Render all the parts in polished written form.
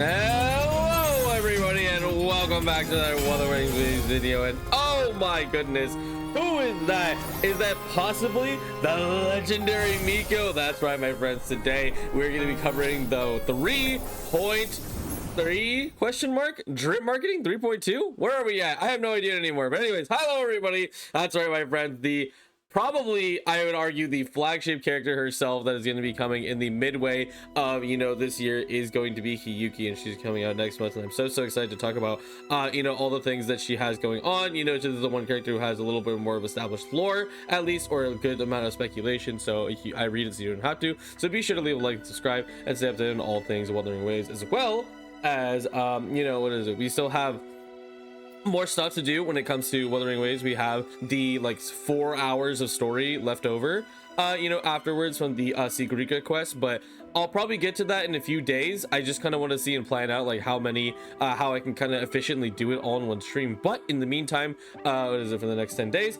Hello everybody and welcome back to that Wuthering video. And oh my goodness, who is that? Is that possibly the legendary Miko? That's right, my friends. Today we're going to be covering the 3.3 question mark drip marketing 3.2. Where are we at? I have no idea anymore, but anyways, hello everybody. That's right, my friends. The probably, I would argue, the flagship character herself that is going to be coming in the midway of, this year is going to be Hiyuki, and she's coming out next month. And I'm so excited to talk about, all the things that she has going on. This is the one character who has a little bit more of established lore, at least, or a good amount of speculation. So I read it so you don't have to. So be sure to leave a like and subscribe and stay up to date on all things Wuthering Waves, as well as, what is it? We still have more stuff to do when it comes to Wuthering Waves. We have the 4 hours of story left over afterwards from the Sigrika quest, but I'll probably get to that in a few days. I just kind of want to see and plan out how I can kind of efficiently do it all in one stream. But in the meantime, what is it, for the next 10 days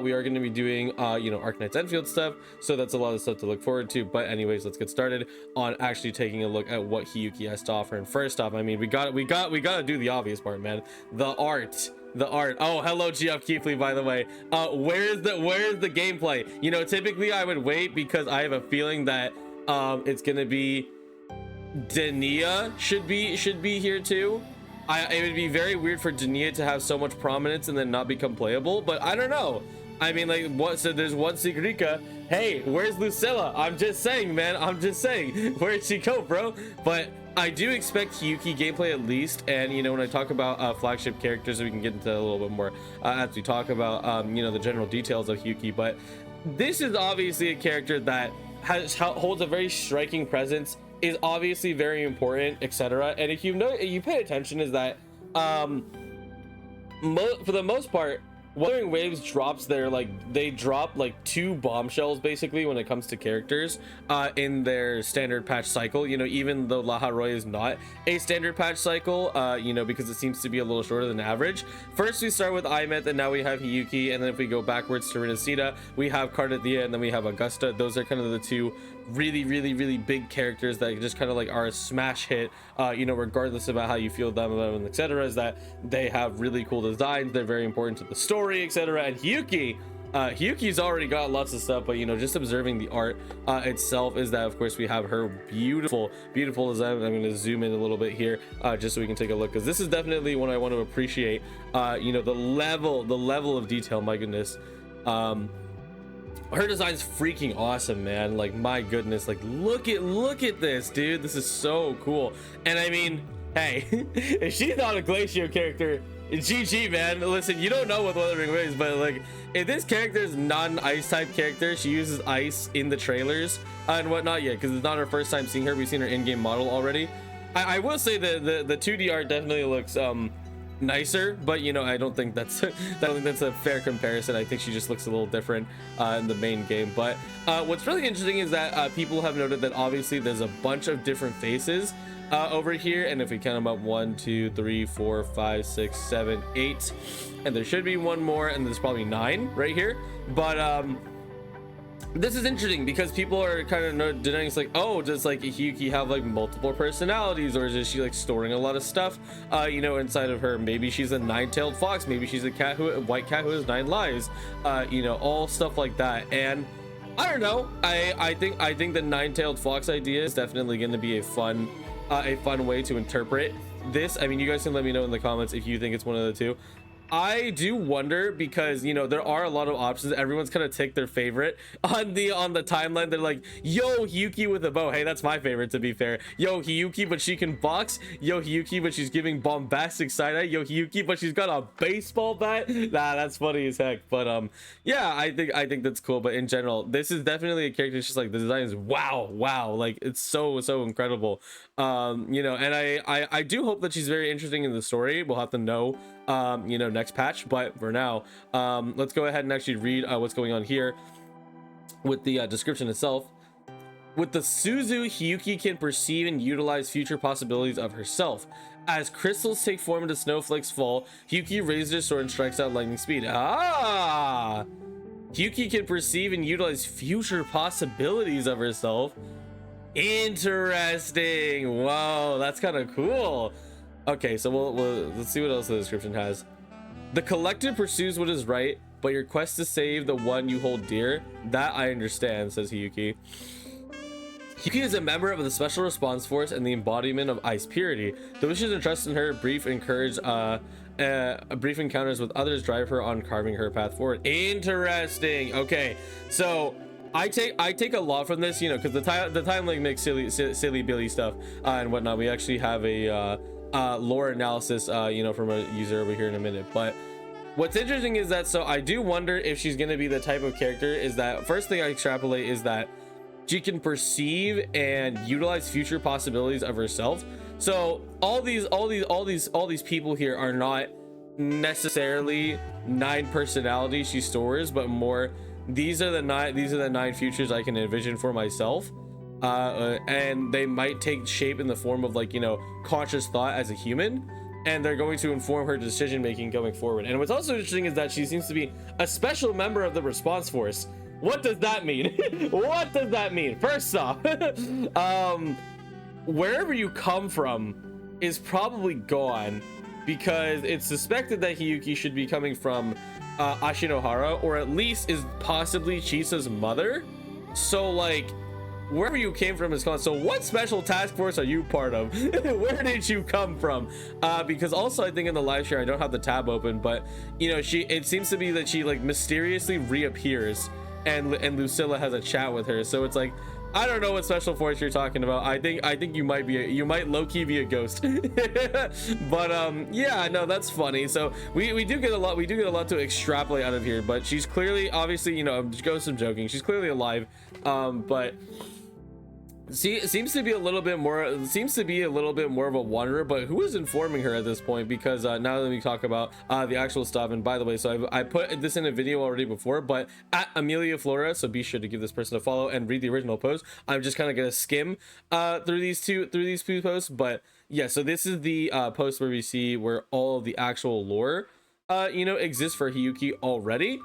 we are going to be doing Arknight's Enfield stuff, so that's a lot of stuff to look forward to. But anyways, let's get started on actually taking a look at what Hiyuki has to offer. And first off, I mean, we got to do the obvious part, man. The art. Oh, hello Geoff Keefley, by the way. Where's the gameplay? Typically I would wait because I have a feeling that it's gonna be Denia should be here too. It would be very weird for Denia to have so much prominence and then not become playable, but I don't know. I mean, so there's one Sigrika. Hey, where's Lucilla? I'm just saying, man. I'm just saying, where'd she go, bro? But I do expect Hiyuki gameplay at least. And when I talk about flagship characters, we can get into a little bit more as we talk about the general details of Hiyuki. But this is obviously a character that holds a very striking presence, is obviously very important, etc. And if you pay attention, is that for the most part, Wuthering Waves drops they drop 2 bombshells basically when it comes to characters in their standard patch cycle. Even though Lahai-Roi is not a standard patch cycle, because it seems to be a little shorter than average. First we start with Imeth, and now we have Hiyuki, and then if we go backwards to Renacida, we have Cardathia, and then we have Augusta. Those are kind of the 2 really big characters that just kind of are a smash hit, regardless about how you feel about them, etc. Is that they have really cool designs, they're very important to the story, etc. And Hiyuki's already got lots of stuff, but just observing the art itself, is that of course we have her beautiful design. I'm going to zoom in a little bit here just so we can take a look, because this is definitely one I want to appreciate. The level of detail, my goodness. Her design's freaking awesome, man. My goodness, look at this, dude. This is so cool. And I mean, hey, if she's not a Glacio character, GG, man. Listen, you don't know what Wuthering Waves, but if this character is not an ice type character, she uses ice in the trailers and whatnot, because it's not our first time seeing her. We've seen her in-game model already. I will say that the 2D art definitely looks nicer, but I don't think that's a fair comparison. I think she just looks a little different in the main game. But what's really interesting is that people have noted that obviously there's a bunch of different faces over here, and if we count them up, 1 2 3 4 5 6 7 8, and there should be one more, and there's probably 9 right here. But this is interesting because people are kind of denying. It's oh, does Hiyuki have multiple personalities, or is she storing a lot of stuff inside of her? Maybe she's a 9-tailed fox, maybe she's a white cat who has 9 lives, all stuff like that. And I don't know, I think the 9-tailed fox idea is definitely going to be a fun way to interpret this. I mean, you guys can let me know in the comments if you think it's one of the 2. I do wonder, because there are a lot of options. Everyone's kind of take their favorite on the timeline. They're yo, Hiyuki with a bow. Hey, that's my favorite, to be fair. Yo, Hiyuki, but she can box. Yo, Hiyuki, but she's giving bombastic side eye. Yo, Hiyuki, but she's got a baseball bat. Nah, that's funny as heck. But yeah, I think that's cool. But in general, this is definitely a character. It's just the design is wow. It's so incredible. And I do hope that she's very interesting in the story. We'll have to know next patch, but for now, let's go ahead and actually read what's going on here with the description itself. With the Suzu, Hiyuki can perceive and utilize future possibilities of herself. As crystals take form and the snowflakes fall, Hiyuki raises her sword and strikes out lightning speed. Hiyuki can perceive and utilize future possibilities of herself. Interesting. Whoa, that's kind of cool. Okay, so let's see what else the description has. The collective pursues what is right, but your quest to save the one you hold dear, that I understand, says Hiyuki. Hiyuki is a member of the Special Response Force and the embodiment of ice purity. The wishes and trust in her, brief encounters with others drive her on carving her path forward. Interesting. Okay, so I take a lot from this, you know, because the timeline makes silly Billy stuff and whatnot. We actually have a lore analysis, you know, from a user over here in a minute. But what's interesting is that, so I do wonder if she's going to be the type of character is that, first thing I extrapolate is that she can perceive and utilize future possibilities of herself. So all these people here are not necessarily 9 personalities she stores, but more these are the 9 futures I can envision for myself. And they might take shape in the form of, like, you know, conscious thought as a human, and they're going to inform her decision making going forward. And what's also interesting is that she seems to be a special member of the response force. What does that mean? What does that mean? First off, wherever you come from is probably gone, because it's suspected that Hiyuki should be coming from Ashinohara, or at least is possibly Chisa's mother. So, like, wherever you came from is gone. So what special task force are you part of? Where did you come from? Because also I think in the live share, I don't have the tab open, but you know, it seems to be that she like mysteriously reappears and Lucilla has a chat with her. So it's like, I don't know what special force you're talking about. I think you might low-key be a ghost. But yeah, no, that's funny. So we do get a lot to extrapolate out of here, but she's clearly, obviously, you know, ghost, I'm joking, she's clearly alive. But seems to be a little bit more of a wanderer. But who is informing her at this point? Because now that we talk about the actual stuff, and by the way, so I put this in a video already before, but at Amelia Flora, so be sure to give this person a follow and read the original post. I'm just kind of gonna skim through these two posts, but yeah, so this is the post where we see where all of the actual lore you know, exists for Hiyuki already.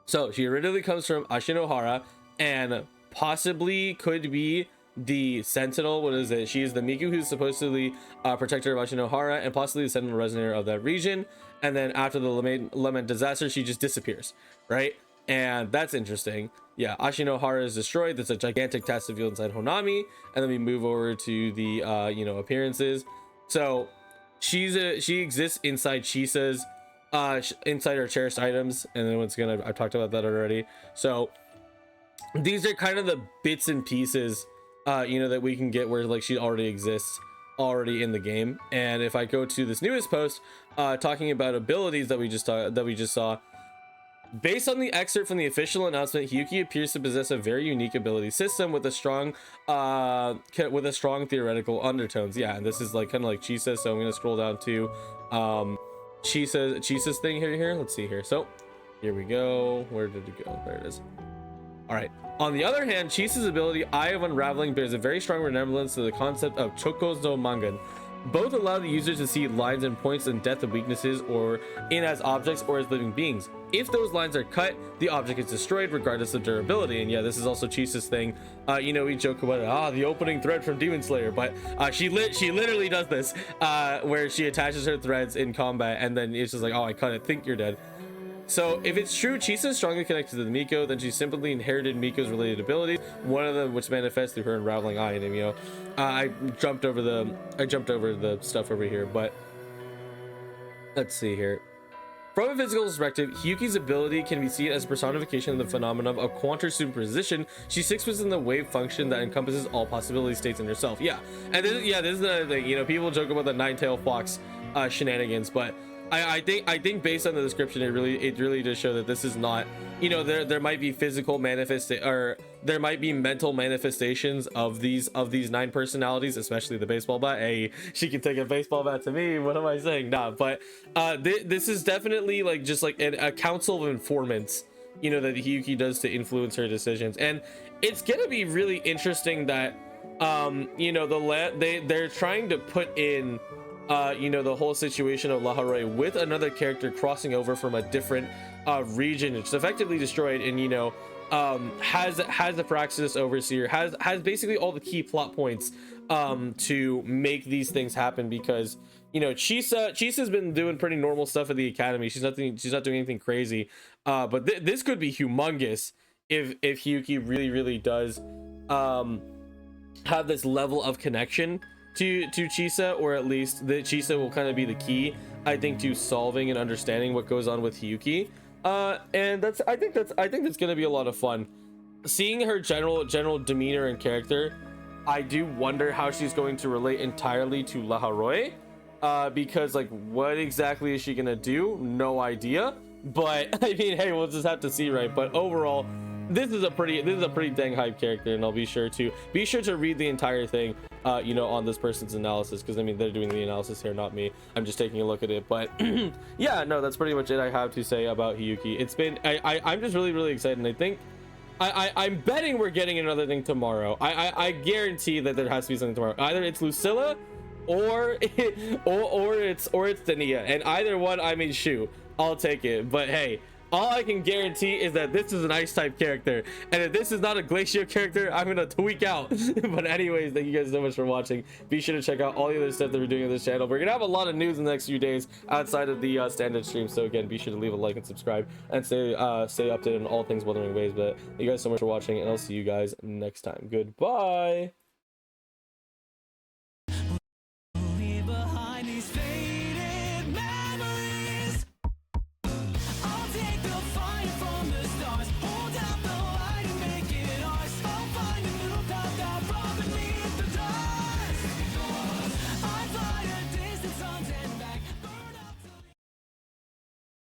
So she originally comes from Ashinohara and possibly could be the Sentinel. What is it? She is the Miko who's supposedly protector of Ashinohara and possibly the Sentinel resonator of that region. And then after the Lament disaster, she just disappears, right? And that's interesting. Yeah, Ashinohara is destroyed. There's a gigantic task field inside Honami, and then we move over to the you know, appearances. So she exists inside CHISAS, inside her cherished items, and then once again, I've talked about that already. So these are kind of the bits and pieces you know, that we can get where like she already exists in the game. And if I go to this newest post talking about abilities that we just saw, based on the excerpt from the official announcement, Hiyuki appears to possess a very unique ability system with a strong theoretical undertones. Yeah, and this is like kind of like CHISAS. So I'm gonna scroll down to CHISAS thing here. Let's see here. So here we go. Where did it go? There it is. All right. On the other hand, CHISA's ability, Eye of Unraveling, bears a very strong resemblance to the concept of Choko's no Mangan. Both allow the user to see lines and points in depth of weaknesses or in as objects or as living beings. If those lines are cut, the object is destroyed regardless of durability. And yeah, this is also CHISA's thing. You know, we joke about the opening thread from Demon Slayer, but she literally does this where she attaches her threads in combat and then it's just like, oh, I cut it, think you're dead. So if it's true CHISA is strongly connected to the Miko, then she simply inherited Miko's related abilities, one of them which manifests through her unraveling eye. And you know, I jumped over the stuff over here, but let's see here. From a physical perspective, Hiyuki's ability can be seen as a personification of the phenomenon of quantum superposition. She sits within the wave function that encompasses all possibility states in herself. Yeah, and this is another thing. You know, people joke about the nine-tailed fox shenanigans, but I think based on the description, it really does show that this is not, you know, there might be physical or there might be mental manifestations of these 9 personalities, especially the baseball bat. Hey, she can take a baseball bat to me. What am I saying? Nah, but this is definitely like just like a council of informants, you know, that Hiyuki does to influence her decisions. And it's gonna be really interesting that you know, they're trying to put in you know, the whole situation of Lahai-Roi with another character crossing over from a different region. It's effectively destroyed, and you know, has the Praxis Overseer, has basically all the key plot points to make these things happen, because you know Chisa's been doing pretty normal stuff at the academy. She's not doing anything crazy, but this could be humongous if Hiyuki really does have this level of connection to Chisa, or at least that Chisa will kind of be the key, I think, to solving and understanding what goes on with Hiyuki. And I think that's gonna be a lot of fun. Seeing her general demeanor and character, I do wonder how she's going to relate entirely to Lahai-Roi, because like, what exactly is she gonna do? No idea. But I mean, hey, we'll just have to see, right? But overall, this is a pretty dang hype character, and I'll be sure to read the entire thing, you know, on this person's analysis, because I mean, they're doing the analysis here, not me. I'm just taking a look at it. But yeah, no, that's pretty much it I have to say about Hiyuki. It's been I'm just really excited, and I think I'm betting we're getting another thing tomorrow. I guarantee that there has to be something tomorrow. Either it's Lucilla or it's Denia, and either one, I mean, shoot, I'll take it. But hey, all I can guarantee is that this is an ice type character, and if this is not a glacial character, I'm gonna tweak out. But anyways, thank you guys so much for watching. Be sure to check out all the other stuff that we're doing on this channel. We're gonna have a lot of news in the next few days outside of the standard stream, so again, be sure to leave a like and subscribe, and stay updated on all things Wuthering Waves. But thank you guys so much for watching, and I'll see you guys next time. Goodbye.